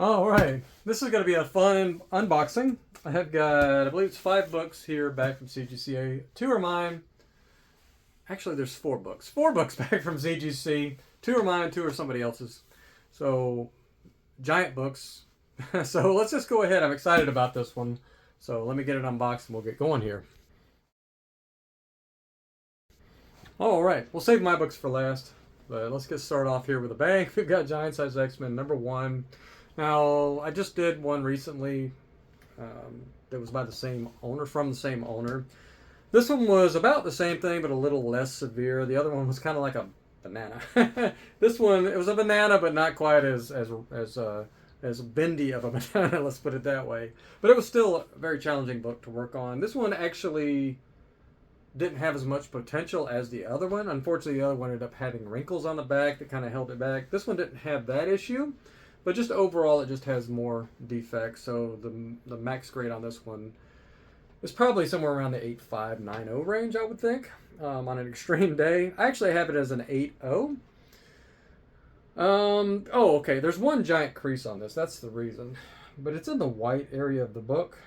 All right, this is going to be a fun unboxing. I have got, I believe it's 5 books here back from CGCA. 2 are mine. Actually, there's 4 books. 4 books back from CGC. 2 are mine, 2 are somebody else's. So, giant books. So let's just go ahead. I'm excited about this one. So let me get it unboxed and we'll get going here. All right, we'll save my books for last. But let's get started off here with a bang. We've got Giant Size X-Men #1. Now, I just did one recently that was by the same owner, from the same owner. This one was about the same thing, but a little less severe. The other one was kind of like a banana. This one, it was a banana, but not quite as bendy of a banana. Let's put it that way. But it was still a very challenging book to work on. This one actually didn't have as much potential as the other one. Unfortunately, the other one ended up having wrinkles on the back that kind of held it back. This one didn't have that issue, but just overall, it just has more defects. So the max grade on this one is probably somewhere around the 8.5, 9.0 range, I would think, on an extreme day. I actually have it as an 8.0. Oh, okay. There's one giant crease on this. That's the reason. But it's in the white area of the book.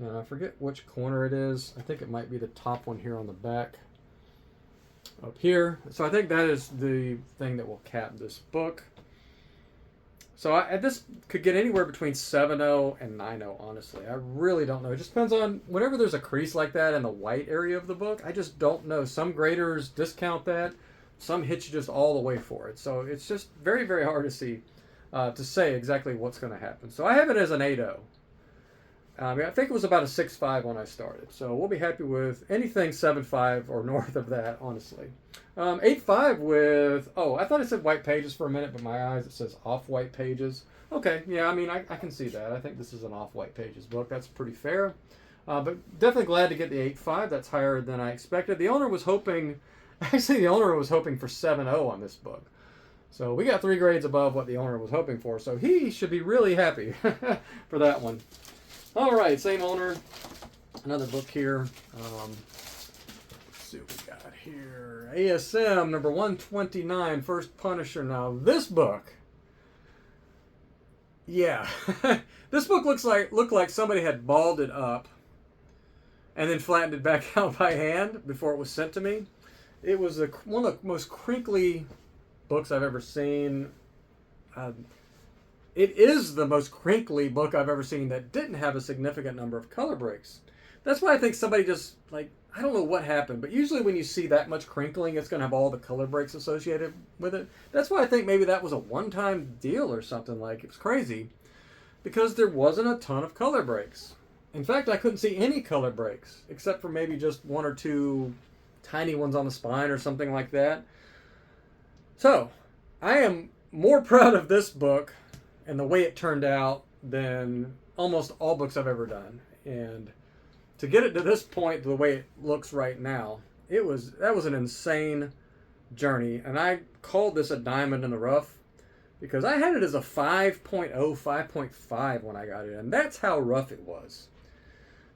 I forget which corner it is. I think it might be the top one here on the back. Up here. So I think that is the thing that will cap this book. So this could get anywhere between 7.0 and 9.0, honestly. I really don't know. It just depends on, whenever there's a crease like that in the white area of the book, I just don't know. Some graders discount that. Some hit you just all the way for it. So it's just very, very hard to say exactly what's going to happen. So I have it as an 8.0. I think it was about a 6.5 when I started. So we'll be happy with anything 7.5 or north of that, honestly. 8.5 with, oh, I thought it said white pages for a minute, but my eyes, it says off-white pages. Okay, yeah, I mean, I can see that. I think this is an off-white pages book. That's pretty fair. But definitely glad to get the 8.5. That's higher than I expected. The owner was hoping, actually the owner was hoping for 7.0 on this book. So we got 3 grades above what the owner was hoping for. So he should be really happy for that one. All right, same owner. Another book here. Let's see what we got here. ASM number 129, First Punisher. Now this book, yeah, this book looked like somebody had balled it up and then flattened it back out by hand before it was sent to me. It was one of the most crinkly books I've ever seen. It is the most crinkly book I've ever seen that didn't have a significant number of color breaks. That's why I think somebody just, like, I don't know what happened, but usually when you see that much crinkling, it's going to have all the color breaks associated with it. That's why I think maybe that was a one-time deal or something. Like, it was crazy because there wasn't a ton of color breaks. In fact, I couldn't see any color breaks except for maybe just 1 or 2 tiny ones on the spine or something like that. So, I am more proud of this book and the way it turned out than almost all books I've ever done. And to get it to this point, the way it looks right now, that was an insane journey. And I called this a diamond in the rough because I had it as a 5.0, 5.5 when I got it, and that's how rough it was.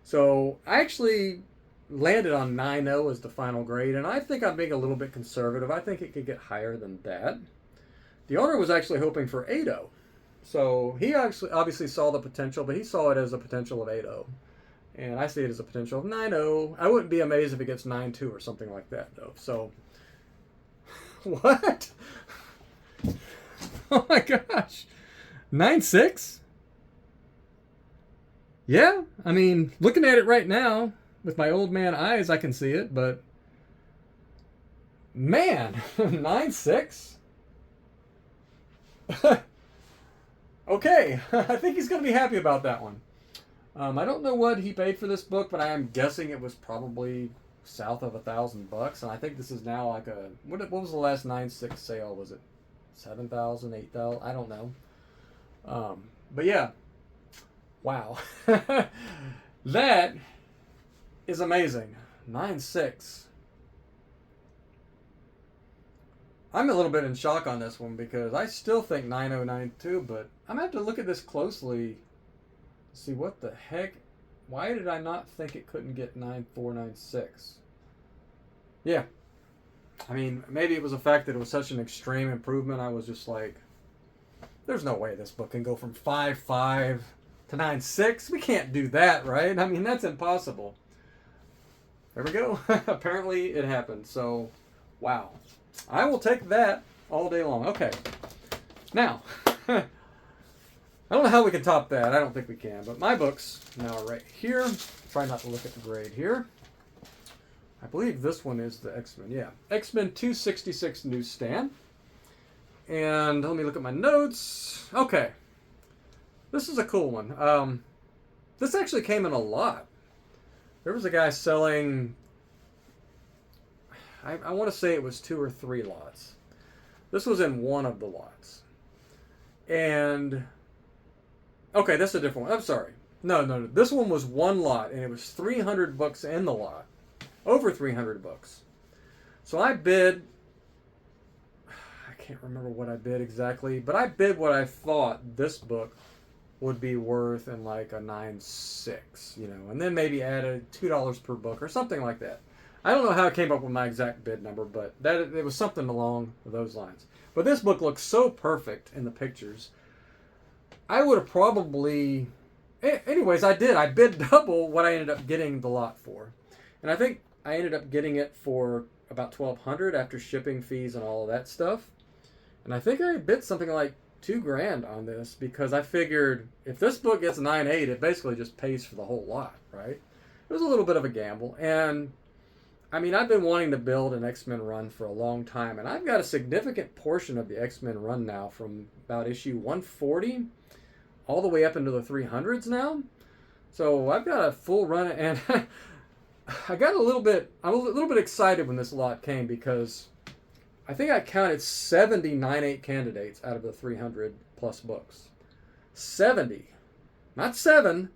So I actually landed on 9.0 as the final grade, and I think I'm being a little bit conservative. I think it could get higher than that. The owner was actually hoping for 8.0. So he actually obviously saw the potential, but he saw it as a potential of 8.0. And I see it as a potential of 9.0. I wouldn't be amazed if it gets 9.2 or something like that, though. So, what? Oh my gosh. 9.6? Yeah, I mean, looking at it right now, with my old man eyes, I can see it, but man, 9.6? Okay, I think he's going to be happy about that one. I don't know what he paid for this book, but I am guessing it was probably south of $1,000, and I think this is now like a, what was the last 9.6 sale? Was it 7,000, 8,000? I don't know. But yeah, wow, that is amazing. 9.6. I'm a little bit in shock on this one because I still think 9.0, 9.2, but I'm going to have to look at this closely. See what the heck? Why did I not think it couldn't get 9.4, 9.6? Yeah. I mean, maybe it was the fact that it was such an extreme improvement. I was just like, there's no way this book can go from 5.5 to 9.6. We can't do that, right? I mean, that's impossible. There we go. Apparently it happened. So, wow. I will take that all day long. Okay. Now, I don't know how we can top that. I don't think we can. But my books now are right here. Try not to look at the grade here. I believe this one is the X-Men. Yeah. X-Men 266 newsstand. And let me look at my notes. Okay. This is a cool one. This actually came in a lot. There was a guy selling, I want to say it was 2 or 3 lots. This was in one of the lots. And, okay, that's a different one. I'm sorry. No. This one was one lot, and it was 300 books in the lot. Over 300 books. So I bid, I can't remember what I bid exactly, but I bid what I thought this book would be worth in like a 9.6, you know, and then maybe added $2 per book or something like that. I don't know how I came up with my exact bid number, but it was something along those lines. But this book looks so perfect in the pictures. I would have probably, anyways, I did. I bid double what I ended up getting the lot for, and I think I ended up getting it for about $1,200 after shipping fees and all of that stuff. And I think I bid something like $2,000 on this because I figured if this book gets 9.8, it basically just pays for the whole lot, right? It was a little bit of a gamble. And I mean, I've been wanting to build an X-Men run for a long time, and I've got a significant portion of the X-Men run now from about issue 140 all the way up into the 300s now. So I've got a full run, and I was a little bit excited when this lot came because I think I counted 70 9.8 candidates out of the 300 plus books. 70. Not 7.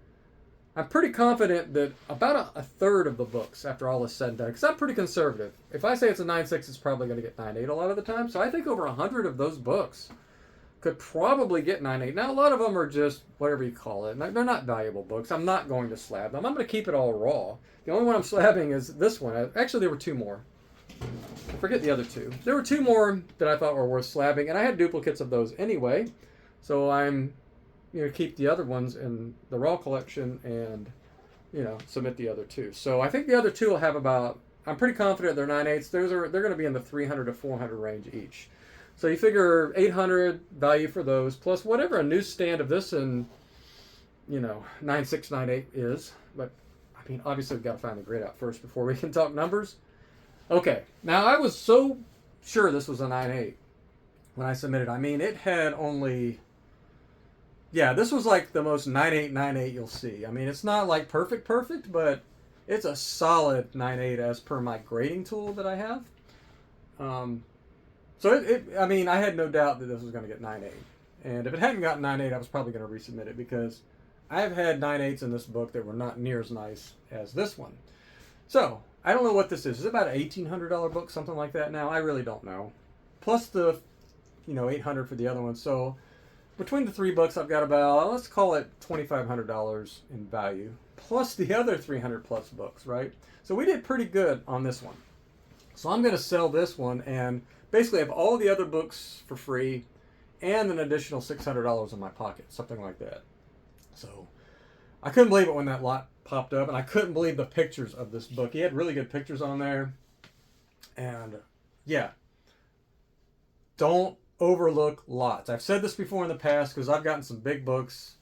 I'm pretty confident that about a third of the books, after all is said and done, because I'm pretty conservative. If I say it's a 9.6, it's probably going to get 9.8 a lot of the time. So I think over 100 of those books could probably get 9.8. Now, a lot of them are just whatever you call it. They're not valuable books. I'm not going to slab them. I'm going to keep it all raw. The only one I'm slabbing is this one. Actually, there were 2 more. I forget the other 2. There were 2 more that I thought were worth slabbing, and I had duplicates of those anyway. So I'm keep the other ones in the raw collection and, submit the other 2. So I think the other 2 will have about, I'm pretty confident they're 9.8s. They're going to be in the 300 to 400 range each. So you figure 800 value for those, plus whatever a newsstand of this and, 9.6, 9.8 is. But, I mean, obviously we've got to find the grade out first before we can talk numbers. Okay, now I was so sure this was a 9.8 when I submitted. I mean, it had only, this was like the most 9.8 you'll see. I mean, it's not like perfect, but it's a solid 9.8 as per my grading tool that I have. So I mean, I had no doubt that this was going to get 9.8. And if it hadn't gotten 9.8, I was probably going to resubmit it because I've had 9.8s in this book that were not near as nice as this one. So, I don't know what this is. Is it about an $1,800 book, something like that now? I really don't know. Plus the, $800 for the other one. So, between the 3 books, I've got about, let's call it $2,500 in value. Plus the other 300 plus books, right? So, we did pretty good on this one. So, I'm going to sell this one and basically have all the other books for free and an additional $600 in my pocket, something like that. So, I couldn't believe it when that lot popped up, and I couldn't believe the pictures of this book. He had really good pictures on there. And, don't overlook lots. I've said this before in the past because I've gotten some big books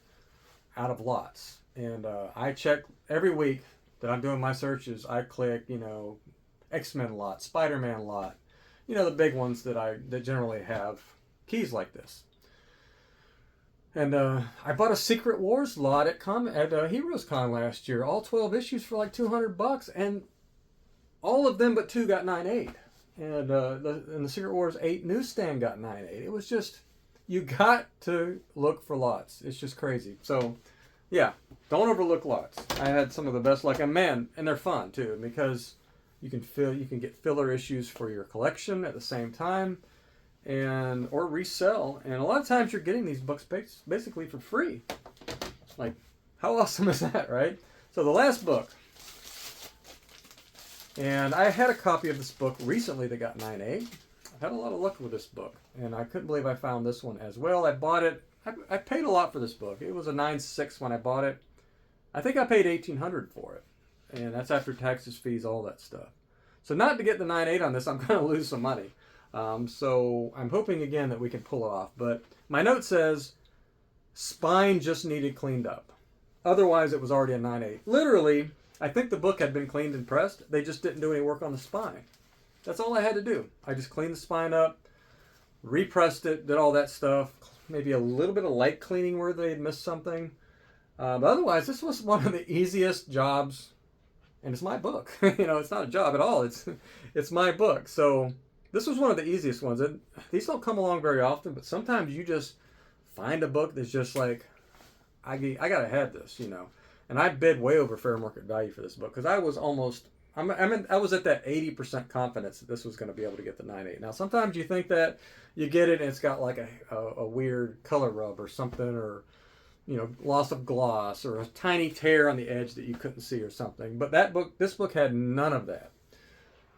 out of lots. And I check every week that I'm doing my searches. I click, X-Men lot, Spider-Man lot. The big ones that generally have keys like this. And I bought a Secret Wars lot at Heroes Con last year. All 12 issues for like $200, and all of them but 2 got 9.8. And the Secret Wars 8 newsstand got 9.8. It was just, you got to look for lots. It's just crazy. So, don't overlook lots. I had some of the best luck, and they're fun too because you can get filler issues for your collection at the same time. Or resell, and a lot of times you're getting these books basically for free. Like, how awesome is that, right? So the last book, and I had a copy of this book recently that got 9.8. had a lot of luck with this book, and I couldn't believe I found this one as well. I bought it. I paid a lot for this book. It was a 9.6 when I bought it. I think I paid $1,800 for it, and that's after taxes, fees, all that stuff. So not to get the 9.8 on this, I'm going to lose some money. So I'm hoping again that we can pull it off. But my note says spine just needed cleaned up. Otherwise, it was already a 9.8. Literally, I think the book had been cleaned and pressed. They just didn't do any work on the spine. That's all I had to do. I just cleaned the spine up, repressed it, did all that stuff. Maybe a little bit of light cleaning where they had missed something. But otherwise, this was one of the easiest jobs. And it's my book. It's not a job at all. It's my book. So this was one of the easiest ones. And these don't come along very often, but sometimes you just find a book that's just like, I gotta have this, And I bid way over fair market value for this book because I was almost, I was at that 80% confidence that this was going to be able to get the 9.8. Now sometimes you think that you get it and it's got like a weird color rub or something, or loss of gloss or a tiny tear on the edge that you couldn't see or something. But this book had none of that.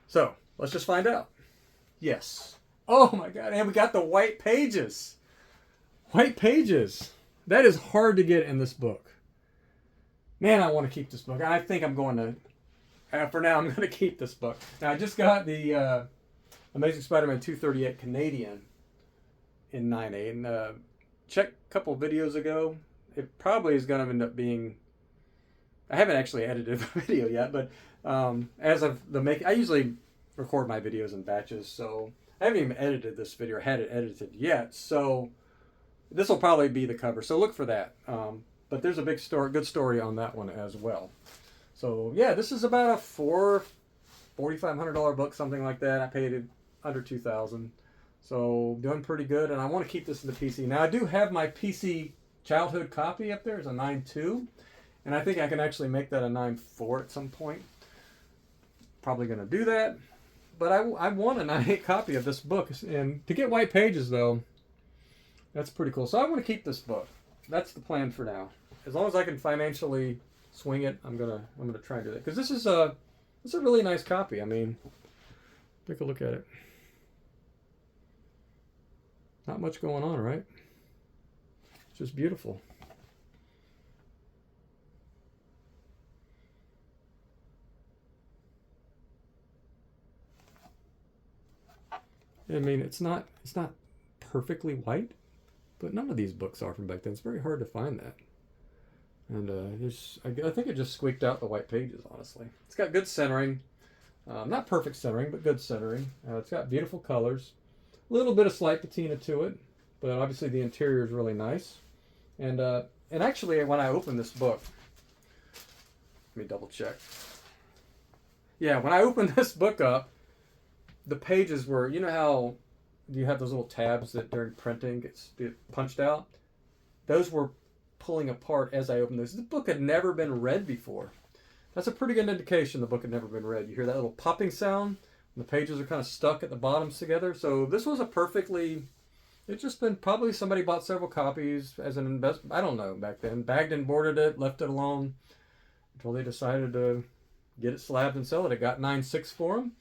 So let's just find out. Yes. Oh my God! And we got the white pages. White pages. That is hard to get in this book. Man, I want to keep this book. I think I'm going to, for now, I'm going to keep this book. Now, I just got the Amazing Spider-Man 238 Canadian in 9.8. And checked a couple videos ago. It probably is going to end up being, I haven't actually edited the video yet, but as of I usually record my videos in batches, so I haven't even edited this video or had it edited yet. So this will probably be the cover. So look for that. But there's a good story on that one as well. So yeah, this is about a $4,500 book, something like that. I paid it under $2,000. So doing pretty good, and I want to keep this in the PC. Now I do have my PC childhood copy up there. It's a 9.2, and I think I can actually make that a 9.4 at some point. Probably going to do that, but I want a 9.8 copy of this book, and to get white pages though, that's pretty cool. So I want to keep this book. That's the plan for now. As long as I can financially swing it, I'm gonna try and do that, because this is a really nice copy. I mean, take a look at it. Not much going on, right? It's just beautiful. I mean, it's not perfectly white, but none of these books are from back then. It's very hard to find that. And I think it just squeaked out the white pages, honestly. It's got good centering. Not perfect centering, but good centering. It's got beautiful colors. A little bit of slight patina to it, but obviously the interior is really nice. And actually, when I opened this book, let me double check. Yeah, when I opened this book up, the pages were, you know how you have those little tabs that during printing get punched out? Those were pulling apart as I opened this. This book had never been read before. That's a pretty good indication the book had never been read. You hear that little popping sound? The pages are kind of stuck at the bottoms together. So this was it's just been, probably somebody bought several copies as an investment. I don't know back then. Bagged and boarded it, left it alone until they decided to get it slabbed and sell it. It got 9.6 for them.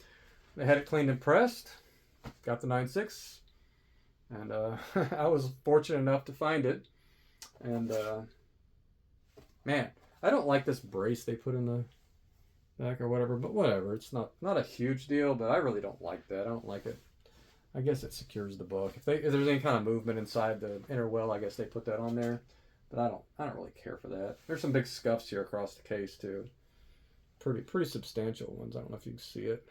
They had it cleaned and pressed. Got the 9.6. And I was fortunate enough to find it. And man, I don't like this brace they put in the back or whatever, but whatever. It's not a huge deal, but I really don't like that. I don't like it. I guess it secures the book. If there's any kind of movement inside the inner well, I guess they put that on there. But I don't really care for that. There's some big scuffs here across the case too. Pretty substantial ones. I don't know if you can see it.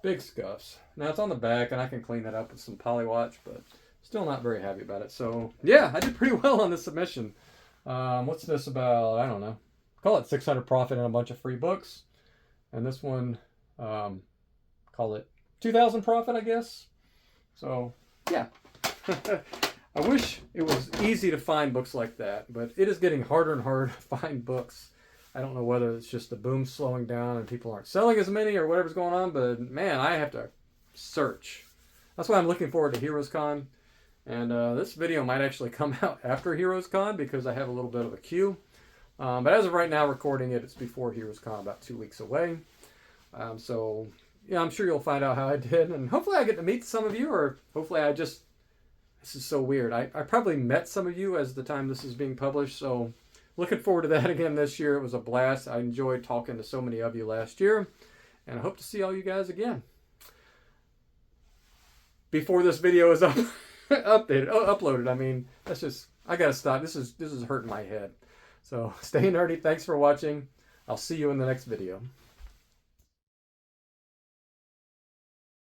Big scuffs. Now it's on the back, and I can clean that up with some polywatch, but still not very happy about it. So yeah, I did pretty well on this submission. What's this about? I don't know. Call it 600 profit and a bunch of free books. And this one, call it 2,000 profit, I guess. So yeah. I wish it was easy to find books like that, but it is getting harder and harder to find books. I don't know whether it's just the boom slowing down and people aren't selling as many or whatever's going on, but man, I have to search. That's why I'm looking forward to Heroes Con. And this video might actually come out after Heroes Con because I have a little bit of a queue. But as of right now, recording it, it's before Heroes Con, about 2 weeks away. So yeah, I'm sure you'll find out how I did, and hopefully I get to meet some of you, or hopefully I just, this is so weird. I probably met some of you as the time this is being published, so looking forward to that again this year. It was a blast. I enjoyed talking to so many of you last year, and I hope to see all you guys again. Before this video is uploaded. I mean, that's just, I gotta stop. This is hurting my head. So stay nerdy. Thanks for watching. I'll see you in the next video.